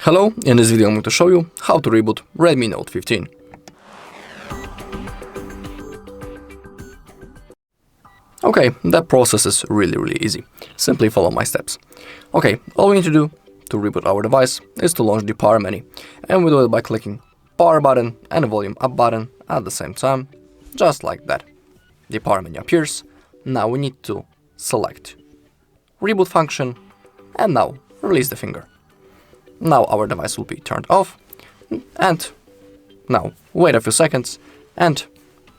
Hello, in this video I'm going to show you how to reboot Redmi Note 15. Okay, that process is really easy. Simply follow my steps. Okay, all we need to do to reboot our device is to launch the power menu, and we do it by clicking power button and volume up button at the same time, just like that. The power menu appears. Now we need to select reboot function and now release the finger. Now our device will be turned off, and now wait a few seconds and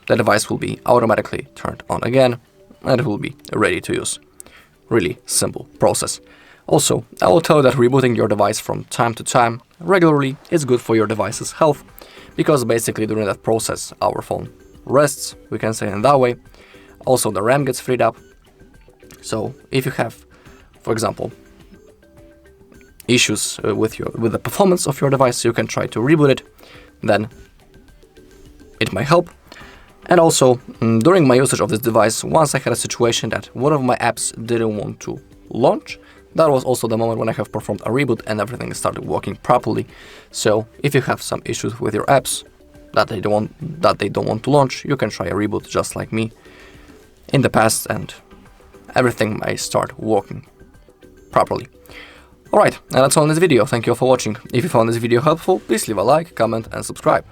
the device will be automatically turned on again and it will be ready to use. Really simple process. Also, I will tell you that rebooting your device from time to time regularly is good for your device's health, because basically during that process our phone rests, we can say in that way. Also the RAM gets freed up. So if you have, for example, issues with the performance of your device, you can try to reboot it, then it might help. And also, during my usage of this device, once I had a situation that one of my apps didn't want to launch. That was also the moment when I have performed a reboot and everything started working properly. So if you have some issues with your apps that they don't want to launch, you can try a reboot just like me in the past and everything may start working properly. Alright, and that's all in this video. Thank you all for watching. If you found this video helpful, please leave a like, comment and subscribe.